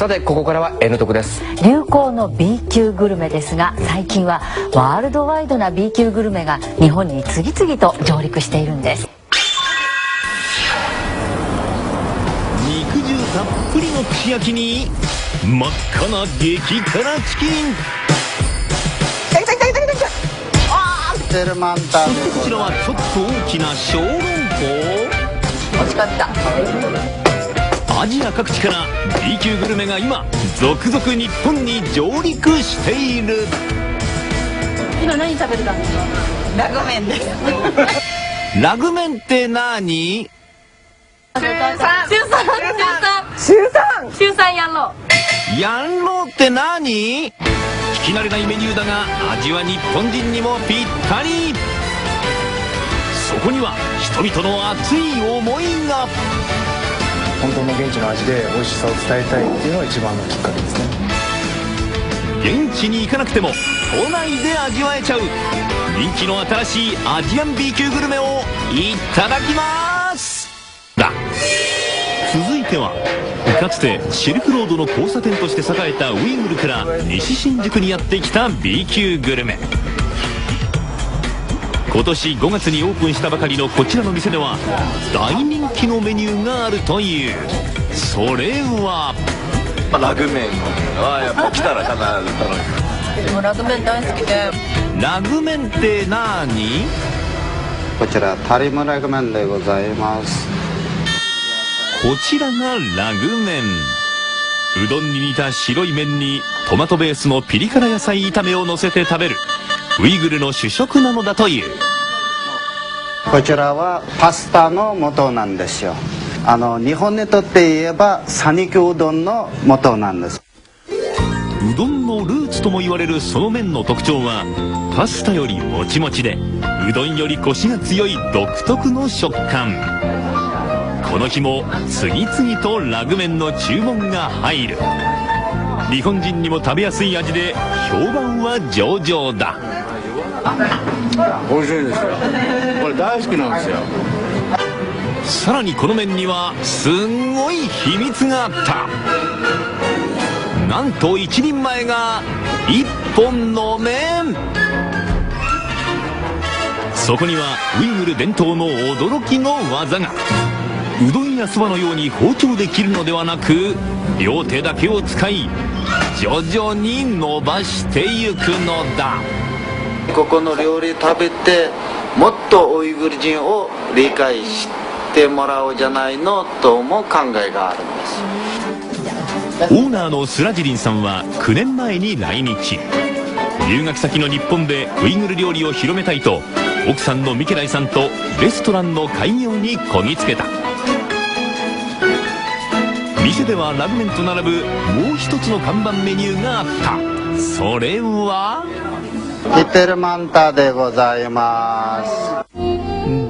さてここからは N 特です。流行の B 級グルメですが、最近はワールドワイドな B 級グルメが日本に次々と上陸しているんです。肉汁たっぷりの串焼きに真っ赤な激辛チキン。ペテルマンタ。そしてこちらはちょっと大きな小籠包。美味しかった。アジア各地から B 級グルメが今続々日本に上陸している。今何食べてたんですか？ラグメンです。ラグメンって何？週3やろう。ヤンローって何？聞き慣れないメニューだが味は日本人にもぴったり。そこには人々の熱い思いが。本当の現地の味で美味しさを伝えたいっていうのが一番のきっかけですね。現地に行かなくても都内で味わえちゃう人気の新しいアジアン B 級グルメをいただきますだ。続いてはかつてシルクロードの交差点として栄えたウイグルから西新宿にやってきた B 級グルメ。今年5月にオープンしたばかりのこちらの店では大人気のメニューがあるという。それはラグメンはやっぱ来たら必ず頼む。ラグメン大好きで。ラグメンって何？こちらタリムラグメンでございます。こちらがラグメン。うどんに似た白い麺にトマトベースのピリ辛野菜炒めを乗せて食べるウイグルの主食なのだという。こちらはパスタの素なんですよ。日本にとって言えば讃岐うどんの素なんです。うどんのルーツとも言われるその麺の特徴はパスタよりもちもちでうどんよりコシが強い独特の食感。この日も次々とラグメンの注文が入る。日本人にも食べやすい味で評判は上々だ。美味しいですよ。これ大好きなんですよ。さらにこの麺にはすんごい秘密があった。なんと一人前が1本の麺。そこにはウイグル伝統の驚きの技が。うどんやそばのように包丁で切るのではなく両手だけを使い徐々に伸ばしていくのだ。ここの料理食べてもっとウイグル人を理解してもらおうじゃないのと思う考えがあるんです。オーナーのスラジリンさんは9年前に来日。留学先の日本でウイグル料理を広めたいと奥さんのミケライさんとレストランの開業にこぎつけた。店ではラグメンと並ぶもう一つの看板メニューがあった。それはペテルマンタでございます。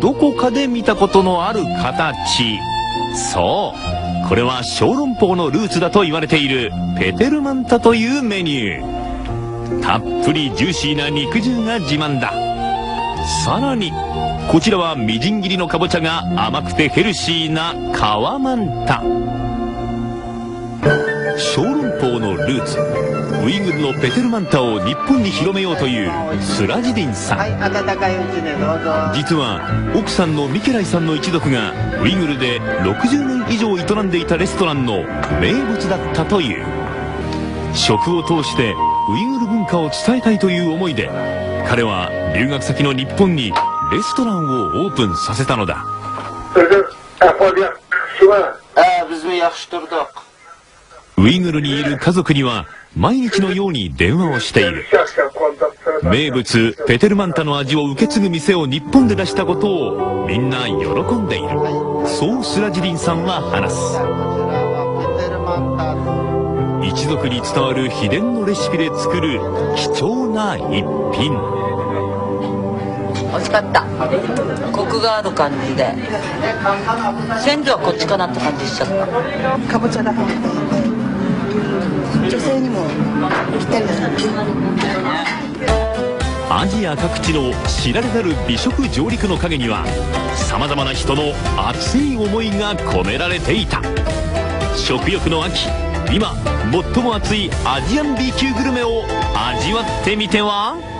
どこかで見たことのある形。そう、これは小籠包のルーツだと言われているペテルマンタというメニュー。たっぷりジューシーな肉汁が自慢だ。さらにこちらはみじん切りのかぼちゃが甘くてヘルシーなカワマンタ。小籠包のルーツウイグルのペテルマンタを日本に広めようというスラジディンさん。温かいうちにどうぞ。実は奥さんのミケライさんの一族がウイグルで60年以上営んでいたレストランの名物だったという。食を通してウイグル文化を伝えたいという思いで彼は留学先の日本にレストランをオープンさせたのだ。ウイグルにいる家族には毎日のように電話をしている。名物ペテルマンタの味を受け継ぐ店を日本で出したことをみんな喜んでいる。そうスラジリンさんは話す。一族に伝わる秘伝のレシピで作る貴重な一品。美味しかった。コクがある感じで鮮度はこっちかなって感じしちゃった。かぼちゃが入って女性にもぴったりだな。アジア各地の知られざる美食上陸の陰にはさまざまな人の熱い思いが込められていた。食欲の秋今最も熱いアジアン B 級グルメを味わってみては？